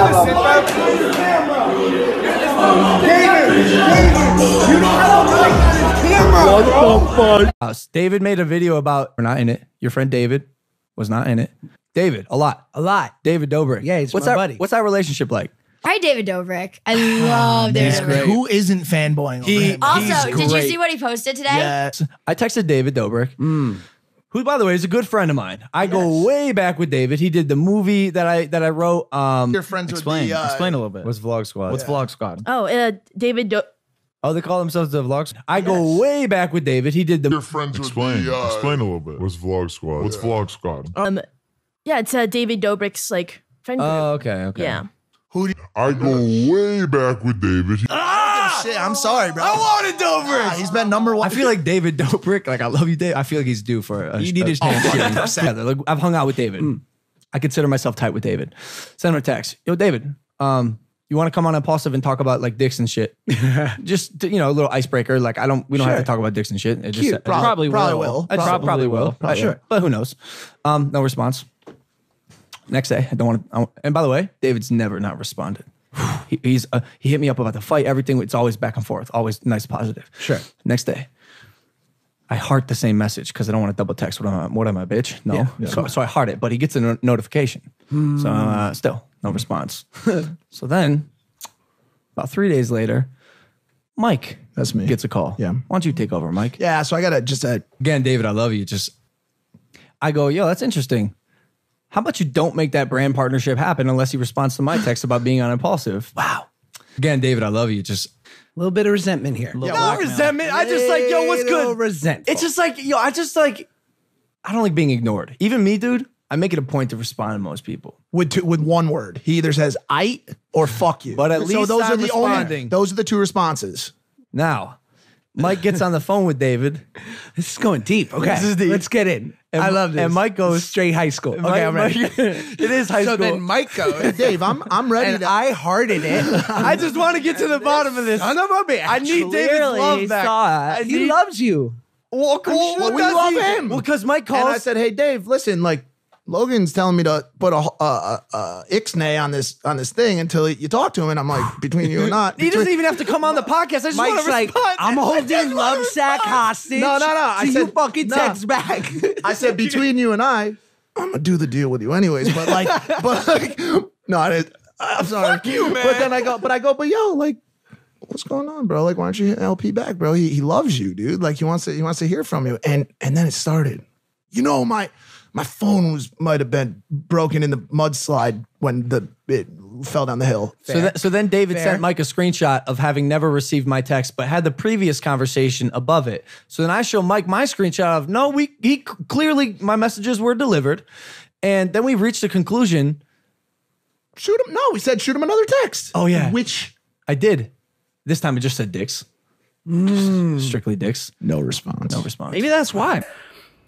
What the fuck? David made a video about, we're not in it. Your friend David was not in it. David, a lot. David Dobrik. Yeah, he's my buddy. What's that relationship like? Hi, David Dobrik. I love David Dobrik. Who isn't fanboying over him? Also, did you see what he posted today? Yes. I texted David Dobrik, who, by the way, is a good friend of mine. I go way back with David. He did the movie that I wrote. Your friends explain a little bit. What's Vlog Squad? What's Vlog Squad? Oh, David Oh, they call themselves the Vlog Squad? I go way back with David. He did the... Your friends explain a little bit. What's Vlog Squad? What's Vlog Squad? Yeah, it's David Dobrik's like friend group. Oh, okay. Yeah. I go way back with David. Shit, I'm sorry, bro. I wanted Dobrik. He's been number one. I feel like David Dobrik, like I love you, Dave. I feel like he's due for a... You need his Like, I've hung out with David. I consider myself tight with David. Send him a text. Yo, David, you want to come on Impulsive and talk about like dicks and shit? Just to, a little icebreaker. Like we don't have to talk about dicks and shit. It just, probably will. Probably will. Sure, but who knows? No response. Next day, I don't want to. And by the way, David's never not responded. He hit me up about the fight, everything. It's always back and forth, always nice, positive. Sure. Next day, I heart the same message because I don't want to double text. What am I, bitch? No. Yeah. So I heart it, but he gets a notification. So still no response. So then, about 3 days later, Mike, that's me, gets a call. Yeah. Why don't you take over, Mike? Yeah. So I gotta again, David, I love you. I go, yo, that's interesting. How about you don't make that brand partnership happen unless he responds to my text about being on Impulsive? Wow. Again, David, I love you. Just a little bit of resentment here. No resentment. I just like, yo, what's good? Resentful. It's just like, yo, I don't like being ignored. Even me, dude, I make it a point to respond to most people. With one word. He either says "aight" or "fuck you." But at least those I'm are the responding. those are the two responses. Now, Mike gets on the phone with David. This is going deep. Okay, This is deep. let's get in. I love this. And Mike goes straight high school. Okay, I'm ready. it is high school. So then Mike goes, Dave, I'm ready. And I hearted it. I just want to get to the bottom of this. Son of a bitch. I need David's love back. He loves you. Well, Well, we love him. Well, because Mike calls. And I said, hey, Dave, listen, like, Logan's telling me to put a ixnay on this thing until you talk to him, and I'm like, between you and not. He doesn't even have to come on the podcast. I just want Mike's to like, respond. I'm holding love sack hostage. No. I So said, you fucking no. text back. I said, between you and I'm gonna do the deal with you anyways. But no, I didn't. I'm sorry. Fuck you, man. But then I go, but yo, like, what's going on, bro? Like, why don't you hit LP back, bro? He loves you, dude. Like, he wants to hear from you. And then it started. My phone might have been broken in the mudslide when it fell down the hill. So then David sent Mike a screenshot of having never received my text, but had the previous conversation above it. So then I show Mike my screenshot of, no, he clearly, my messages were delivered. And then we reached a conclusion. Shoot him. No, we said shoot him another text. Oh, yeah. Which I did. This time it just said dicks. Strictly dicks. no response. No response. Maybe that's why.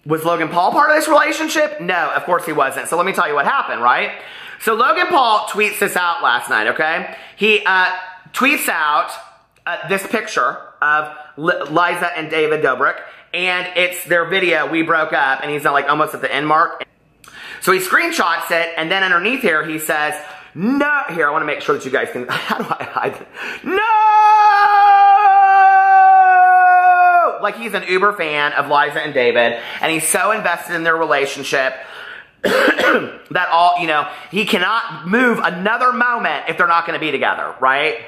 Was Logan Paul part of this relationship? No, of course he wasn't. So let me tell you what happened, right? So Logan Paul tweets this out last night, okay? He tweets out this picture of Liza and David Dobrik, and it's their video, We Broke Up, and he's like almost at the end mark. So he screenshots it, and then underneath here he says, no, here, I want to make sure that you guys can, how do I hide it? No! Like he's an uber fan of Liza and David, and he's so invested in their relationship that he cannot move another moment if they're not going to be together, right?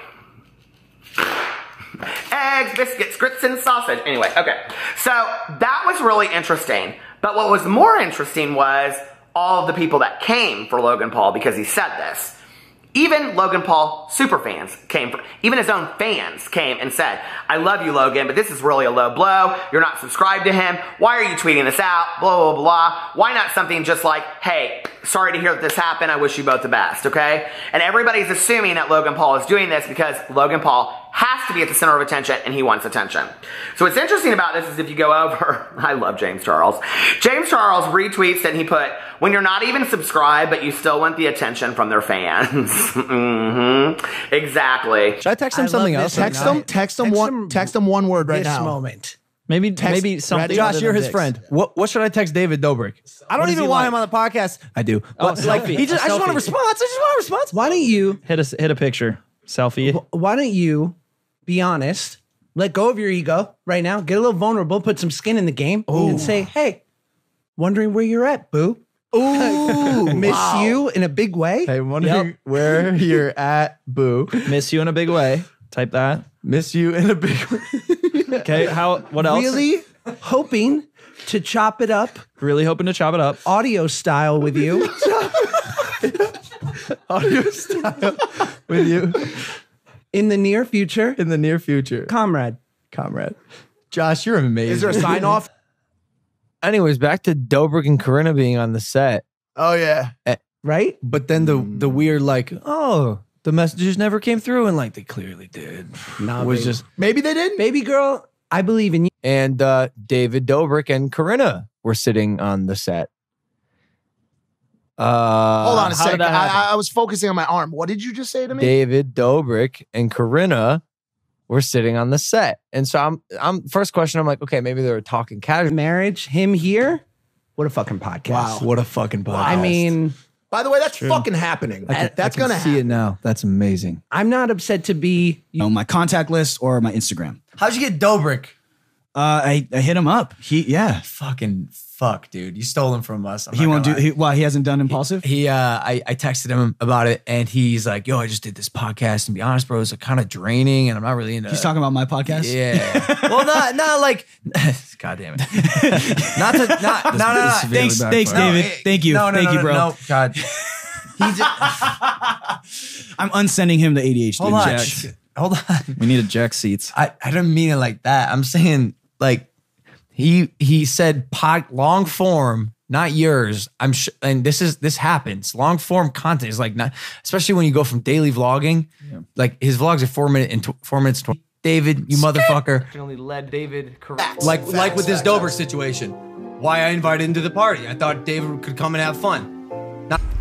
Eggs, biscuits, grits, and sausage. Anyway, okay. So that was really interesting. But what was more interesting was all of the people that came for Logan Paul because he said this. Even Logan Paul superfans came, even his own fans came and said, I love you, Logan, but this is really a low blow. You're not subscribed to him. Why are you tweeting this out? Blah, blah, blah. Why not something just like, hey, sorry to hear that this happened. I wish you both the best, okay? And everybody's assuming that Logan Paul is doing this because Logan Paul has to be at the center of attention and he wants attention. So what's interesting about this is if you go over, I love James Charles. James Charles retweets and he put, when you're not even subscribed, but you still want the attention from their fans. Exactly. Should I text him something else? Text him one word right now. This moment. Maybe something. Josh, other you're than his dicks. friend. What should I text David Dobrik? I don't does even he want like? him on the podcast. I do. Oh, But, like, selfie. I just want a Selfie. response. I just want a response. Why don't you? Hit a picture. Selfie. Why don't you be honest? Let go of your ego right now. Get a little vulnerable. Put some skin in the game, and say, "Hey, wondering where you're at, boo. Ooh, Miss you in a big way." Hey, wondering where you're at, boo. Miss you in a big way. Type that. Miss you in a big way. Okay. What else? Really hoping to chop it up Really hoping to chop it up. audio style with you. Audio style with you In the near future, in the near future. comrade. Josh, you're amazing. Is there a sign off? Anyways, back to Dobrik and Corinna being on the set. Oh yeah. Right? But then the weird, like, oh, the messages never came through, and like they clearly did. Nah, was baby. just Maybe they didn't. Baby girl, I believe in you. and David Dobrik and Corinna were sitting on the set. Hold on a how did second. that happen? I was focusing on my arm. What did you just say to me? David Dobrik and Corinna were sitting on the set, and so I'm first question. I'm like, okay, maybe they were talking casually. Marriage, him here. What a fucking podcast. Wow. What a fucking podcast! I mean, By the way, that's fucking happening. That's gonna see happen. it now. That's amazing. I'm not upset to be. My contact list or my Instagram. How'd you get Dobrik? I hit him up. Fucking fuck, dude. You stole him from us. He won't do. He hasn't done impulsive. I texted him about it, and he's like, "Yo, I just did this podcast, and to be honest, bro, it's kind of draining, and I'm not really into." He's talking about my podcast. Yeah. Well, not like. God damn it. No. Thanks, David. Thank you, thank you, bro. No, God. He just, I'm unsending him the ADHD. hold on. Jack. Hold on. We need a jack seats. I didn't mean it like that. I'm saying like he said long form, not yours. And this happens. Long form content is like not, especially when you go from daily vlogging. Yeah. Like his vlogs are 4 minutes and 4 minutes. David, you motherfucker. Only led David correct. Like with this Dobrik situation. Why I invited him to the party. I thought David could come and have fun.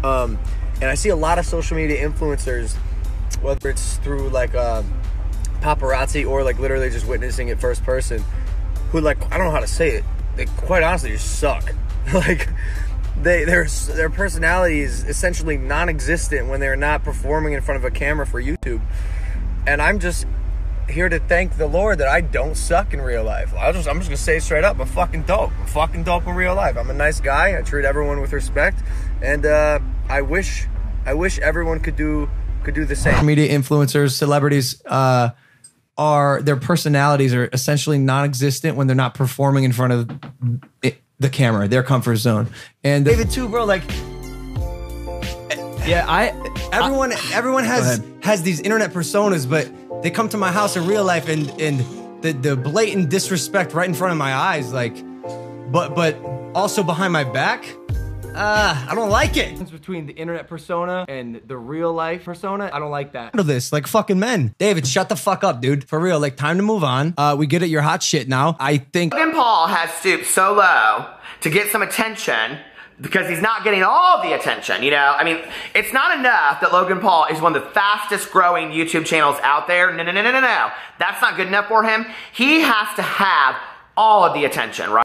And I see a lot of social media influencers, whether it's through like paparazzi or like literally just witnessing it first person, who like, I don't know how to say it, they quite honestly just suck. Like their personality is essentially non-existent when they're not performing in front of a camera for YouTube. And I'm just here to thank the Lord that I don't suck in real life. I'm just gonna say it straight up, I'm fucking dope. I'm fucking dope in real life. I'm a nice guy. I treat everyone with respect, and I wish everyone could do the same. Media influencers, celebrities, their personalities are essentially non-existent when they're not performing in front of the camera, their comfort zone. And David too, bro. Like, yeah, everyone has these internet personas, but they come to my house in real life, and the blatant disrespect right in front of my eyes, like, but also behind my back. I don't like it. Between the internet persona and the real life persona, I don't like that. This, like fucking men. David, shut the fuck up, dude. For real, like time to move on. We get it, you're hot shit now. I think Logan Paul has stooped so low to get some attention because he's not getting all the attention, you know? I mean, it's not enough that Logan Paul is one of the fastest growing YouTube channels out there. No. That's not good enough for him. He has to have all of the attention, right?